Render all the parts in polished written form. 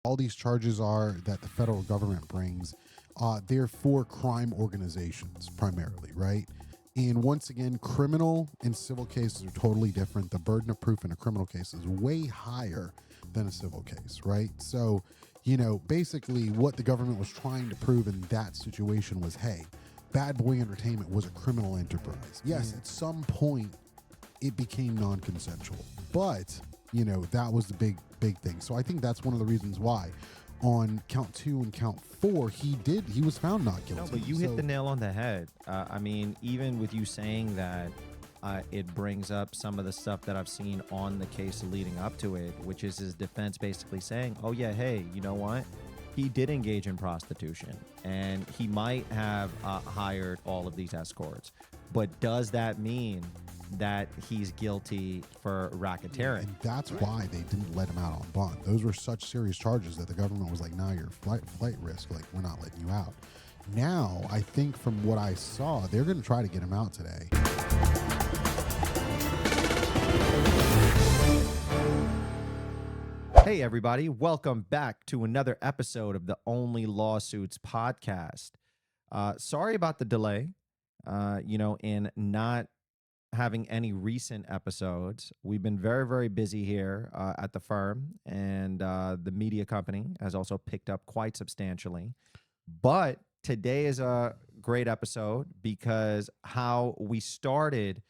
all these charges are that the federal government brings, they're for crime organizations primarily, right? And once again, criminal and civil cases are totally different. The burden of proof in a criminal case is way higher than a civil case, right? So, basically what the government was trying to prove in that situation was, hey, Bad Boy Entertainment was a criminal enterprise. Yes, at some point it became non-consensual, but that was the big thing. So I think that's one of the reasons why on count 2 and count 4 he was found not guilty. No, but you hit the nail on the head. I mean, even with you saying that, it brings up some of the stuff that I've seen on the case leading up to it, which is his defense basically saying, oh yeah, hey, you know what, he did engage in prostitution and he might have hired all of these escorts, but does that mean that he's guilty for racketeering? And that's why they didn't let him out on bond. Those were such serious charges that the government was like, nah, you're flight risk, like we're not letting you out. Now I think from what I saw, they're going to try to get him out today. Hey everybody, welcome back to another episode of the Only Lawsuits podcast. Sorry about the delay, in not having any recent episodes. We've been very, very busy here at the firm, and the media company has also picked up quite substantially. But today is a great episode because how we started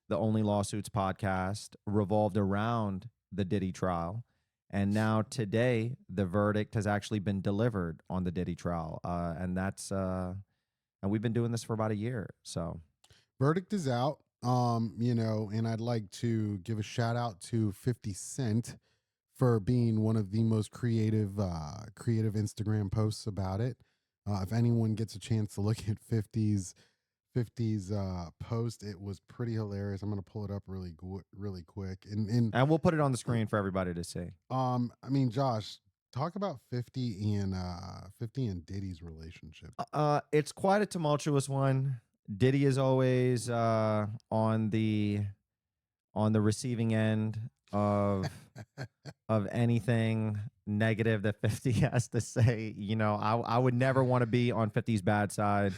the Only Lawsuits podcast revolved around the Diddy trial. And now today, the verdict has actually been delivered on the Diddy trial. And we've been doing this for about a year. So verdict is out. And I'd like to give a shout out to 50 Cent for being one of the most creative Instagram posts about it. If anyone gets a chance to look at 50's post, it was pretty hilarious. I'm going to pull it up really quick. And we'll put it on the screen for everybody to see. Josh, talk about 50 and Diddy's relationship. It's quite a tumultuous one. Diddy is always on the receiving end of anything negative that 50 has to say. I would never want to be on 50's bad side,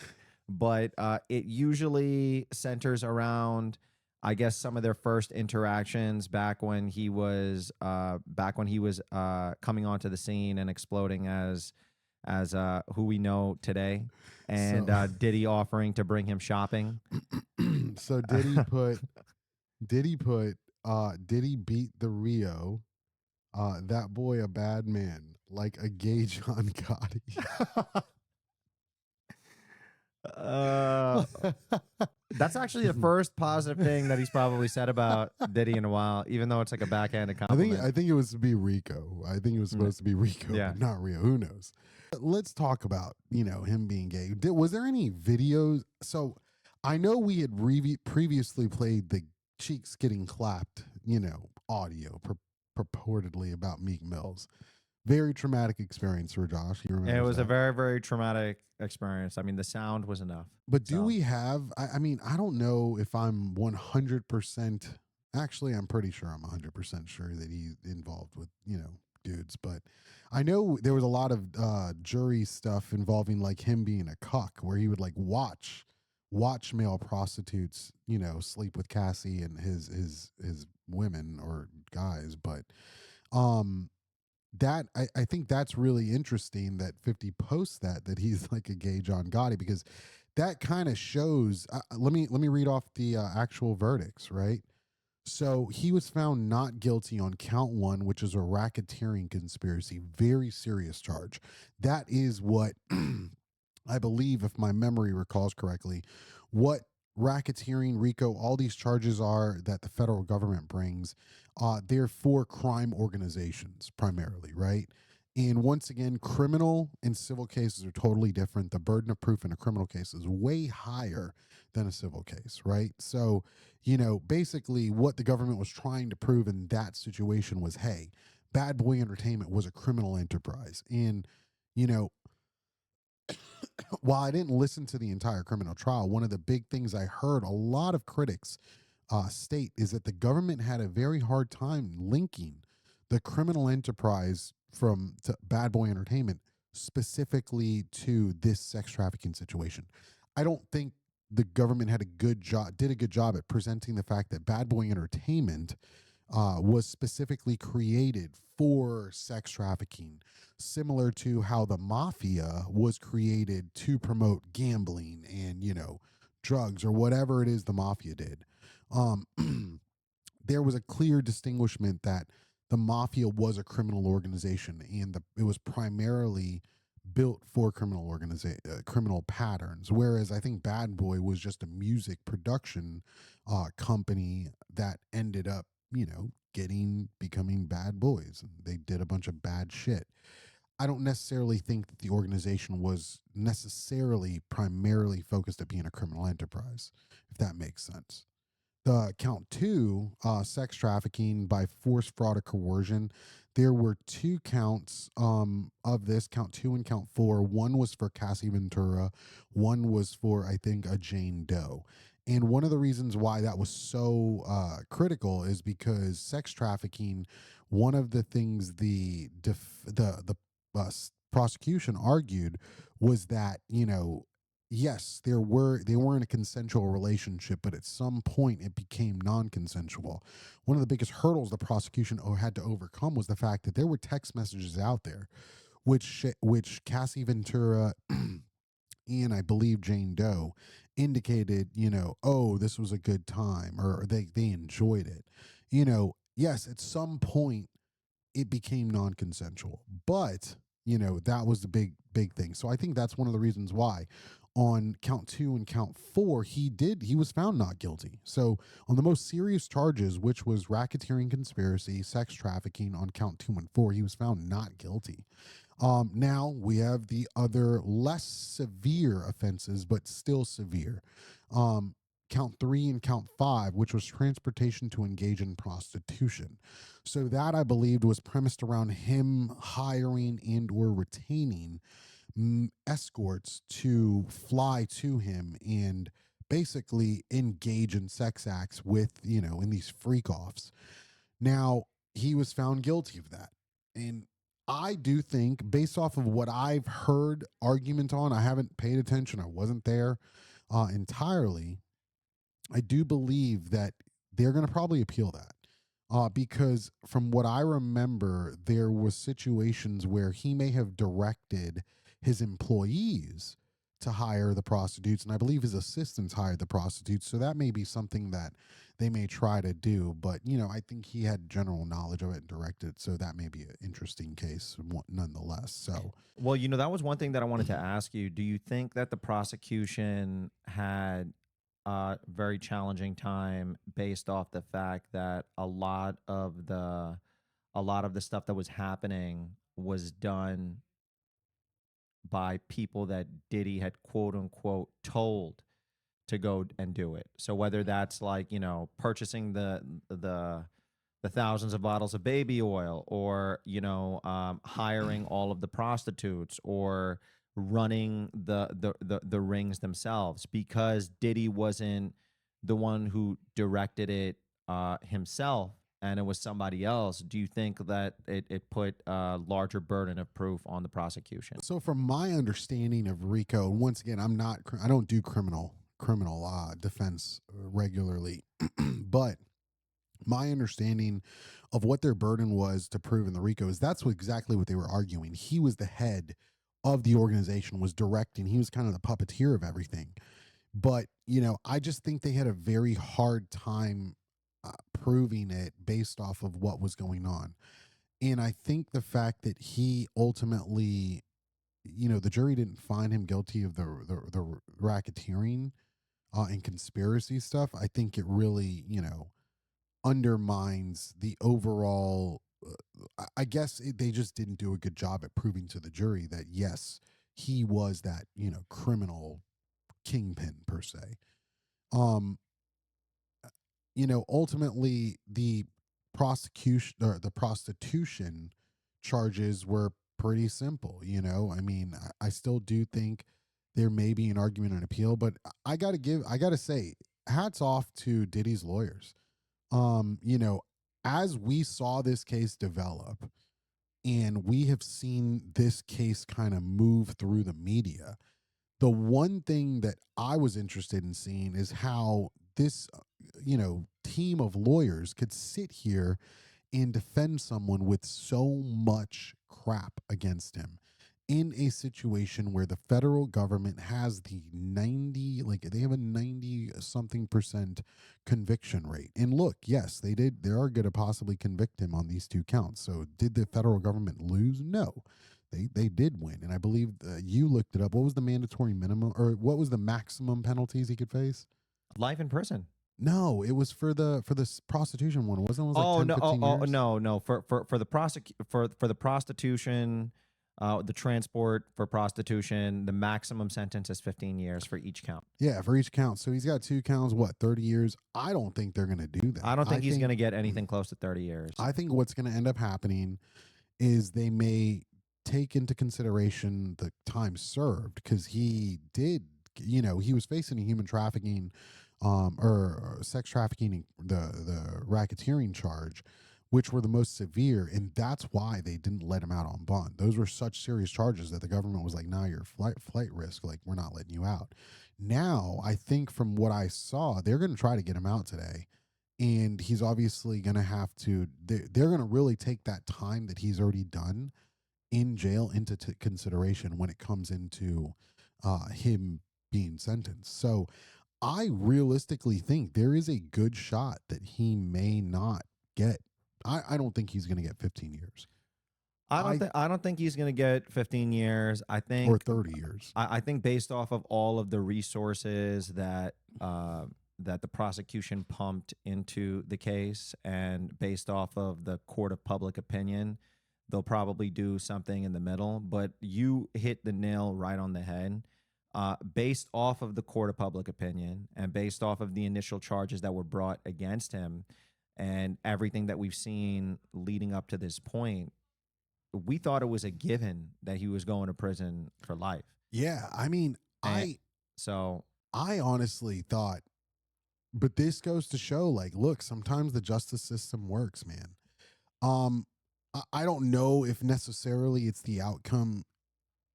but it usually centers around, I guess, some of their first interactions back when he was coming onto the scene and exploding as who we know today, and Diddy offering to bring him shopping. So Diddy beat the Rio, that boy a bad man, like a gay John Gotti. That's actually the first positive thing that he's probably said about Diddy in a while, even though it's like a backhanded compliment. I think it was to be Rico. I think it was supposed to be Rico, yeah, but not Rio. Who knows? Let's talk about, him being gay. Was there any videos? So I know we had previously played the cheeks getting clapped, audio purportedly about Meek Mill's. Very traumatic experience for Josh. You remember? It was a very, very traumatic experience. I mean, the sound was enough. But do we have, I don't know if I'm 100%, actually, I'm pretty sure I'm 100% sure that he's involved with, dudes. But I know there was a lot of jury stuff involving like him being a cuck, where he would like watch male prostitutes, sleep with Cassie and his women or guys. But that I think that's really interesting that 50 posts that he's like a gay John Gotti, because that kind of shows. Let me read off the actual verdicts, right? So he was found not guilty on count 1, which is a racketeering conspiracy, very serious charge. That is what I believe, if my memory recalls correctly, what racketeering, RICO, all these charges are that the federal government brings. They're for crime organizations primarily, right? And once again, criminal and civil cases are totally different. The burden of proof in a criminal case is way higher than a civil case, right? So, basically what the government was trying to prove in that situation was, hey, Bad Boy Entertainment was a criminal enterprise. And, while I didn't listen to the entire criminal trial, one of the big things I heard a lot of critics state is that the government had a very hard time linking the criminal enterprise to Bad Boy Entertainment specifically to this sex trafficking situation. I don't think the government did a good job at presenting the fact that Bad Boy Entertainment was specifically created for sex trafficking, similar to how the mafia was created to promote gambling and, drugs or whatever it is the mafia did. Um, there was a clear distinguishment that the mafia was a criminal organization and it was primarily built for criminal patterns, whereas I think Bad Boy was just a music production company that ended up, becoming bad boys, and they did a bunch of bad shit. I don't necessarily think that the organization was necessarily primarily focused at being a criminal enterprise, if that makes sense. The count two, sex trafficking by force, fraud, or coercion. There were two counts of this, count two and count four. One was for Cassie Ventura, one was for, I think, a Jane Doe. And one of the reasons why that was so critical is because sex trafficking, one of the things the prosecution argued was that, yes, they were in a consensual relationship, but at some point it became non-consensual. One of the biggest hurdles the prosecution had to overcome was the fact that there were text messages out there, which Cassie Ventura and I believe Jane Doe indicated, oh, this was a good time, or they enjoyed it. Yes, at some point it became non-consensual, but that was the big thing. So I think that's one of the reasons why on count two and count four he was found not guilty. So on the most serious charges, which was racketeering, conspiracy, sex trafficking, on count two and four, he was found not guilty. Now we have the other less severe offenses, but still severe. Count three and count five, which was transportation to engage in prostitution. So that, I believed, was premised around him hiring and or retaining escorts to fly to him and basically engage in sex acts with, in these freak offs. Now, he was found guilty of that. And I do think, based off of what I've heard argument on, I haven't paid attention, I wasn't there entirely. I do believe that they're going to probably appeal that. Because from what I remember, there was situations where he may have directed his employees to hire the prostitutes, and I believe his assistants hired the prostitutes. So that may be something that they may try to do. But I think he had general knowledge of it and directed. So that may be an interesting case, nonetheless. So, Well, that was one thing that I wanted to ask you. Do you think that the prosecution had a very challenging time based off the fact that a lot of the stuff that was happening was done by people that Diddy had quote unquote told to go and do it. So whether that's like, purchasing the thousands of bottles of baby oil, or hiring all of the prostitutes, or running the rings themselves, because Diddy wasn't the one who directed it himself, and it was somebody else. Do you think that it put a larger burden of proof on the prosecution? so from my understanding of RICO, and once again, I don't do criminal defense regularly, but my understanding of what their burden was to prove in the RICO is exactly what they were arguing. He was the head of the organization, was directing. He was kind of the puppeteer of everything. But I just think they had a very hard time proving it based off of what was going on. And I think the fact that he ultimately, the jury didn't find him guilty of the racketeering and conspiracy stuff. I think it really, undermines the overall. I guess they just didn't do a good job at proving to the jury that yes, he was that criminal kingpin per se. Um, ultimately the prosecution or the prostitution charges were pretty simple. I mean, I still do think there may be an argument and appeal, but I gotta say, hats off to Diddy's lawyers. um, you know, as we saw this case develop, And we have seen this case kind of move through the media. The one thing that I was interested in seeing is how this, team of lawyers could sit here and defend someone with so much crap against him in a situation where the federal government has the 90, like they have a 90 something percent conviction rate. And look, yes, they are going to possibly convict him on these two counts. So did the federal government lose? No. They did win. And I believe you looked it up. What was the mandatory minimum, or what was the maximum penalties he could face? Life in prison. No, it was for this prostitution one. Wasn't it? It was like Oh 10, no! 15 Oh years. no! For the prostitution, the transport for prostitution, the maximum sentence is 15 years for each count. Yeah, for each count. So he's got two counts, what, 30 years? I don't think they're going to do that. I don't think he's going to get anything close to 30 years. I think what's going to end up happening is they may take into consideration the time served, because he did, he was facing a human trafficking or sex trafficking, the racketeering charge, which were the most severe, and that's why they didn't let him out on bond. Those were such serious charges that the government was like, "Now you're flight risk. Like, we're not letting you out." Now, I think from what I saw, they're going to try to get him out today, and he's obviously going to have to. They're going to really take that time that he's already done in jail into consideration when it comes into him being sentenced. So I realistically think there is a good shot that he may not get. I don't think he's going to get 15 years. I don't think he's going to get 15 years. I think or 30 years. I think based off of all of the resources that that the prosecution pumped into the case, and based off of the court of public opinion, they'll probably do something in the middle. But you hit the nail right on the head. Based off of the court of public opinion and based off of the initial charges that were brought against him and everything that we've seen leading up to this point, we thought it was a given that he was going to prison for life. Yeah, I mean, And so I honestly thought, but this goes to show, like, look, sometimes the justice system works, man. I don't know if necessarily it's the outcome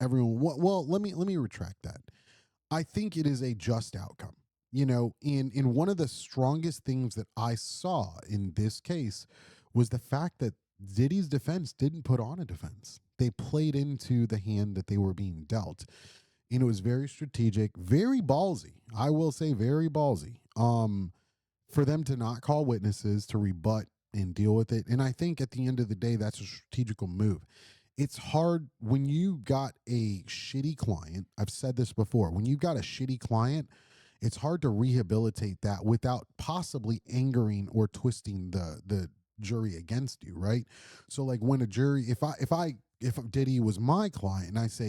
everyone. Well, let me retract that. I think it is a just outcome. In one of the strongest things that I saw in this case was the fact that Diddy's defense didn't put on a defense. They played into the hand that they were being dealt. And it was very strategic, very ballsy. I will say very ballsy. For them to not call witnesses, to rebut and deal with it. And I think at the end of the day, that's a strategical move. It's hard when you got a shitty client. I've said this before. When you've got a shitty client, it's hard to rehabilitate that without possibly angering or twisting the jury against you, right? So like when a jury, if Diddy was my client and I say,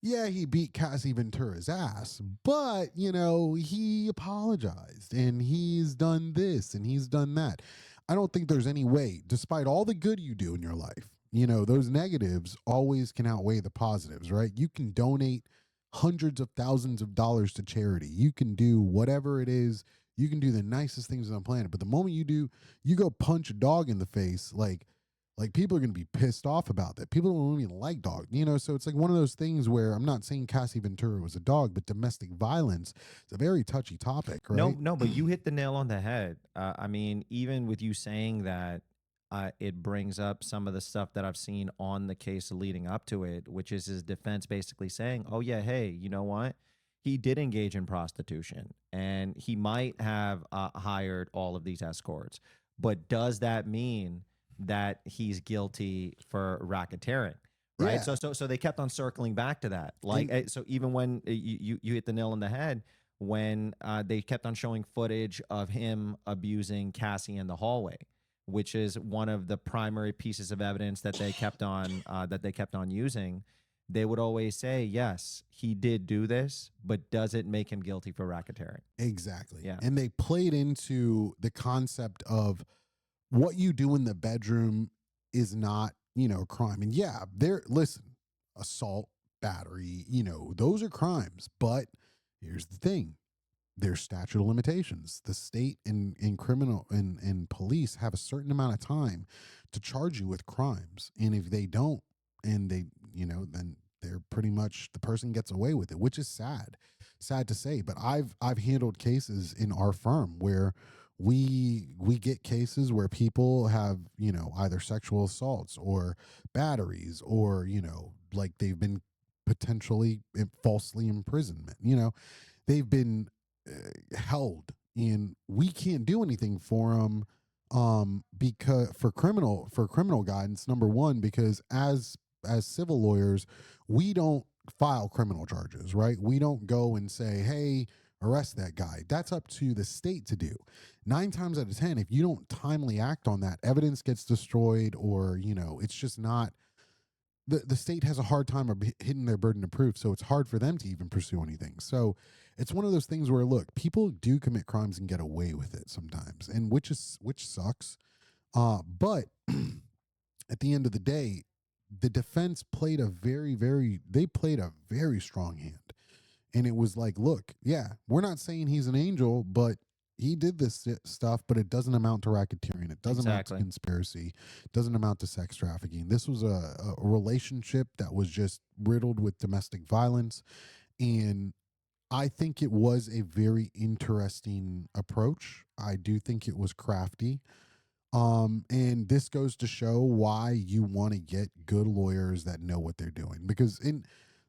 yeah, he beat Cassie Ventura's ass, but he apologized and he's done this and he's done that. I don't think there's any way, despite all the good you do in your life, those negatives always can outweigh the positives, right? You can donate hundreds of thousands of dollars to charity. You can do whatever it is. You can do the nicest things on the planet. But the moment you go punch a dog in the face, like people are going to be pissed off about that. People don't even like dogs, so it's like one of those things where I'm not saying Cassie Ventura was a dog, but domestic violence is a very touchy topic, right? No, but you hit the nail on the head. I mean, even with you saying that, it brings up some of the stuff that I've seen on the case leading up to it, which is his defense basically saying, oh, yeah, hey, you know what? He did engage in prostitution and he might have hired all of these escorts. But does that mean that he's guilty for racketeering? Right. Yeah. So they kept on circling back to that. Like, so even when you hit the nail on the head, when they kept on showing footage of him abusing Cassie in the hallway, which is one of the primary pieces of evidence that they kept on using, they would always say, yes, he did do this, but does it make him guilty for racketeering? Exactly. Yeah. And they played into the concept of what you do in the bedroom is not, a crime. And yeah, listen, assault, battery, those are crimes. But here's the thing. There's statute of limitations. The state and criminal and police have a certain amount of time to charge you with crimes. And if they don't, and they, then they're pretty much, the person gets away with it, which is sad to say. But I've handled cases in our firm where we get cases where people have, either sexual assaults or batteries, or, like they've been potentially falsely imprisonment, they've been held, and we can't do anything for them, because for criminal guidance, number one, because as civil lawyers, we don't file criminal charges, right? We don't go and say, hey, arrest that guy. That's up to the state to do. 9 times out of 10, if you don't timely act on that, evidence gets destroyed, or it's just not, the state has a hard time of hitting their burden of proof, so it's hard for them to even pursue anything. So it's one of those things where, look, people do commit crimes and get away with it sometimes, and which sucks. But at the end of the day, the defense played a very strong hand. And it was like, look, yeah, we're not saying he's an angel, but he did this stuff, but it doesn't amount to racketeering. It doesn't amount to conspiracy. It doesn't amount to sex trafficking. This was a relationship that was just riddled with domestic violence. And I think it was a very interesting approach. I do think it was crafty. And this goes to show why you want to get good lawyers that know what they're doing. Because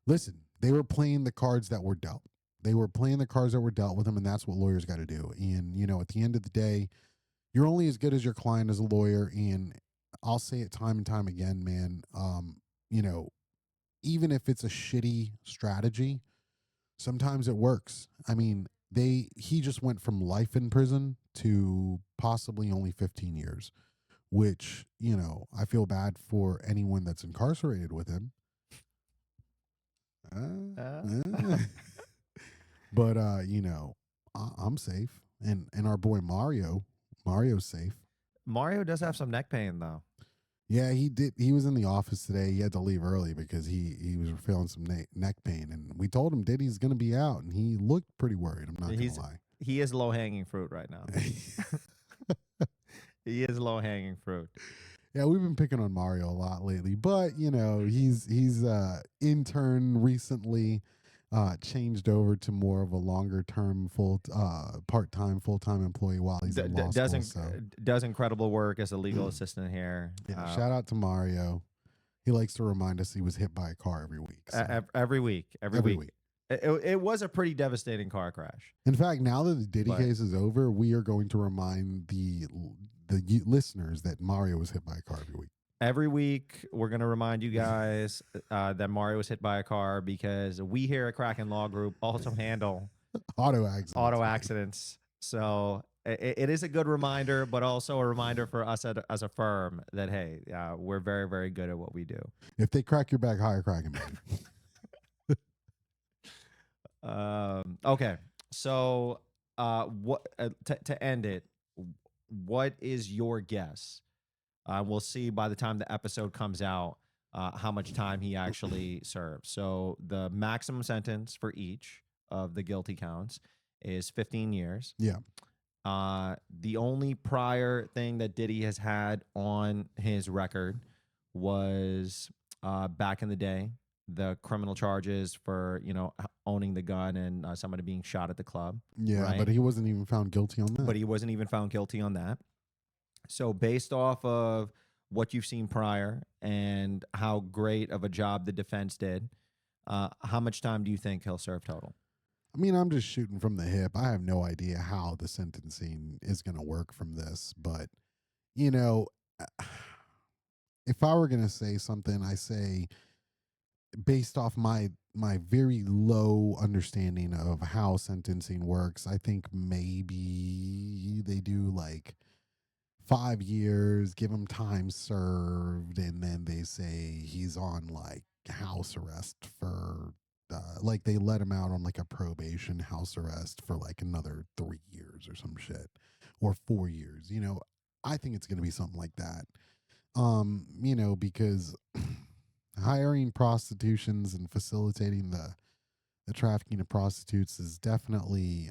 listen, they were playing the cards that were dealt. They were playing the cards that were dealt with them, and that's what lawyers got to do. And, at the end of the day, you're only as good as your client as a lawyer. And I'll say it time and time again, man. Even if it's a shitty strategy, sometimes it works. I mean, he just went from life in prison to possibly only 15 years, which, I feel bad for anyone that's incarcerated with him. But I'm safe, and our boy Mario's safe. Mario does have some neck pain though. Yeah, he did. He was in the office today. He had to leave early because he was feeling some neck pain, and we told him Diddy's going to be out, and he looked pretty worried. I'm not going to lie. He is low hanging fruit right now. He is low hanging fruit. Yeah, we've been picking on Mario a lot lately, but he's intern recently changed over to more of a longer term part-time full-time employee while he's in law school. Does incredible work as a legal assistant here. Yeah, shout out to Mario. He likes to remind us he was hit by a car every week. So. Every week. It was a pretty devastating car crash. In fact, now that the Diddy case is over, we are going to remind the listeners that Mario was hit by a car every week. Every week, we're going to remind you guys that Mario was hit by a car, because we here at Kraken Law Group also handle auto accidents. So it is a good reminder, but also a reminder for us as a firm that, hey, we're very, very good at what we do. If they crack your back, hire Kraken Man. Okay. So what to end it, what is your guess? We'll see by the time the episode comes out how much time he actually serves. So the maximum sentence for each of the guilty counts is 15 years. Yeah. The only prior thing that Diddy has had on his record was back in the day, the criminal charges for, owning the gun and somebody being shot at the club. Yeah, right? But he wasn't even found guilty on that. So based off of what you've seen prior and how great of a job the defense did, how much time do you think he'll serve total? I mean, I'm just shooting from the hip. I have no idea how the sentencing is going to work from this. But, if I were going to say something, I say based off my very low understanding of how sentencing works, I think maybe they do like 5 years, give him time served, and then they say he's on like house arrest for like they let him out on like a probation house arrest for like another 3 years or some shit, or 4 years. I think it's going to be something like that. Because hiring prostitutions and facilitating the trafficking of prostitutes is definitely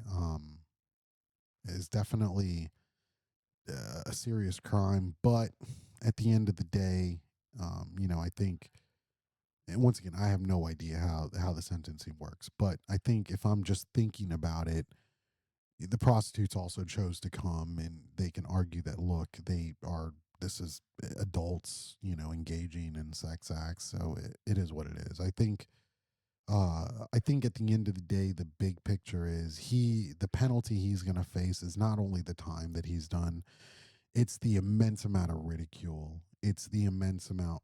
a serious crime. But at the end of the day, I think, and once again, I have no idea how the sentencing works, but I think if I'm just thinking about it, the prostitutes also chose to come, and they can argue that, look, this is adults, engaging in sex acts, so it is what it is. I think at the end of the day, the big picture is the penalty he's going to face is not only the time that he's done, it's the immense amount of ridicule. It's the immense amount.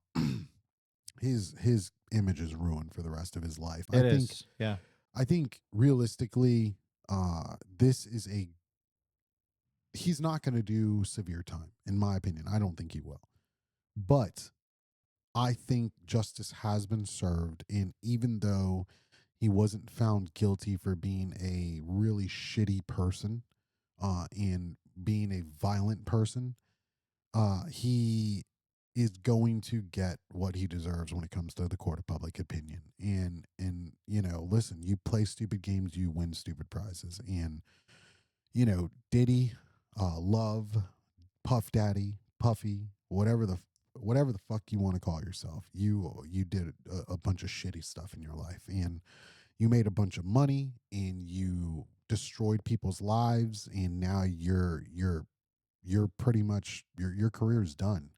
His image is ruined for the rest of his life. It is. Yeah. I think realistically, this is he's not going to do severe time, in my opinion. I don't think he will. But I think justice has been served. And even though he wasn't found guilty for being a really shitty person and being a violent person, he is going to get what he deserves when it comes to the court of public opinion. And listen, you play stupid games, you win stupid prizes. And Diddy, Love, Puff Daddy, Puffy, whatever the fuck you want to call yourself, you did a bunch of shitty stuff in your life, and you made a bunch of money, and you destroyed people's lives, and now you're pretty much your career's done.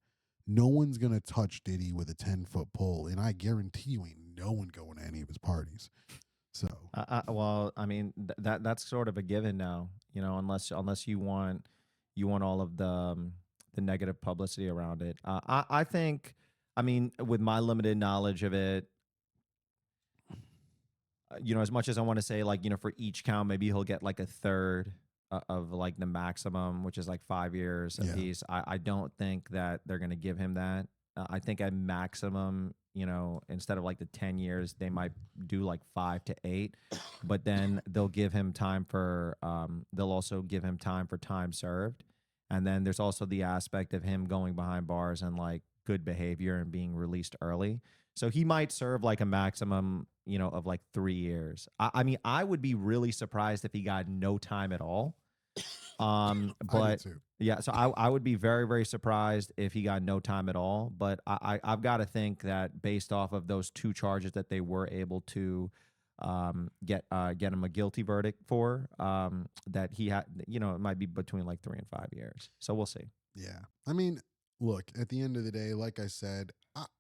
No one's gonna touch Diddy with a 10-foot pole, and I guarantee you ain't no one going to any of his parties. So Well, I mean that's sort of a given now, unless you want all of the negative publicity around it. I think, I mean, with my limited knowledge of it, as much as I want to say, like, for each count, maybe he'll get like a third of like the maximum, which is like 5 years yeah, apiece. I don't think that they're going to give him that. I think at maximum, instead of like the 10 years, they might do like 5 to 8, but then they'll also give him time for time served. And then there's also the aspect of him going behind bars and like good behavior and being released early. So he might serve like a maximum, of like 3 years. I mean, I would be really surprised if he got no time at all. I do But too. yeah, so I would be very, very surprised if he got no time at all. But I've got to think that based off of those two charges that they were able to get him a guilty verdict for, that he had, it might be between like 3 and 5 years. So we'll see. Yeah. I mean, look, at the end of the day, like I said,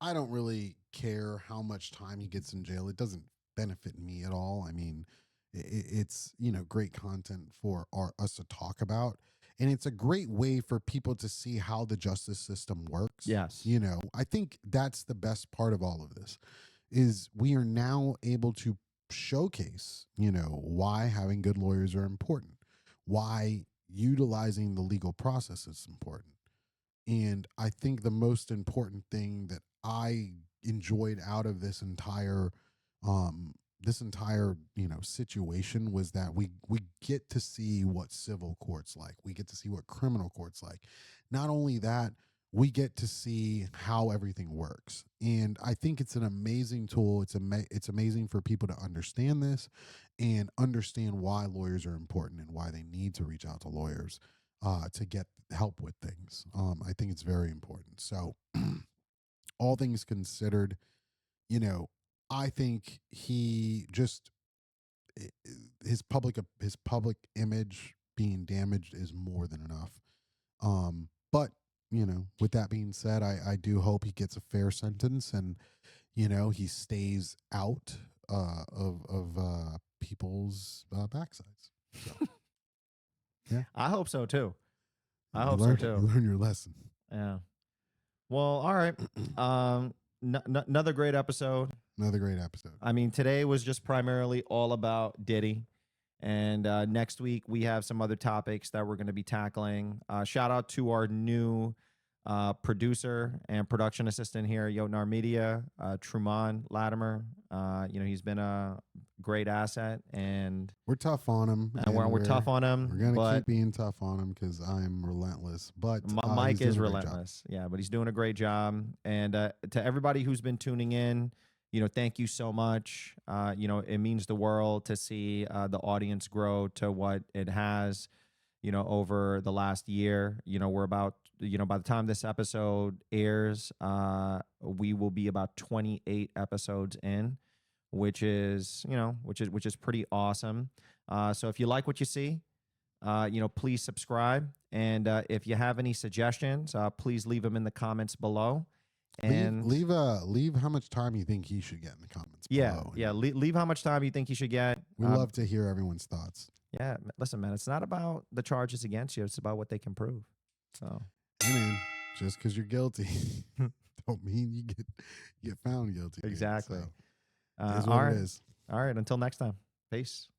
I don't really care how much time he gets in jail. It doesn't benefit me at all. I mean, it's, great content for us to talk about. And it's a great way for people to see how the justice system works. Yes. I think that's the best part of all of this is we are now able to showcase, why having good lawyers are important, why utilizing the legal process is important. And I think the most important thing that I enjoyed out of um this entire, situation was that we get to see what civil courts like. We get to see what criminal courts like. Not only that, we get to see how everything works. And I think it's an amazing tool. It's amazing for people to understand this and understand why lawyers are important and why they need to reach out to lawyers to get help with things. I think it's very important. So, all things considered, you know, I think he just his public image being damaged is more than enough. But with that being said, I do hope he gets a fair sentence and he stays out of people's backsides. So, yeah, I hope so too. I you hope so learn too. you learn your lesson. Yeah. Well, all right. Another great episode. Another great episode. I mean, today was just primarily all about Diddy. And next week, we have some other topics that we're going to be tackling. Shout out to our new producer and production assistant here at Yotnar Media, Truman Latimer. He's been a great asset, and We're tough on him, we're tough on him. We're gonna but keep being tough on him because I'm relentless. But Mike he's is doing a great job. relentless. Yeah, but he's doing a great job. And to everybody who's been tuning in, thank you so much. It means the world to see the audience grow to what it has, over the last year. We're about by the time this episode airs, we will be about 28 episodes in, which is pretty awesome. So if you like what you see, please subscribe. And if you have any suggestions, please leave them in the comments below. And leave how much time you think he should get in the comments below. Leave how much time you think he should get. We love to hear everyone's thoughts. Yeah, listen, man, it's not about the charges against you. It's about what they can prove. So, hey, man, just because you're guilty don't mean you get found guilty. Exactly. So, it is what it is. All right. Until next time. Peace.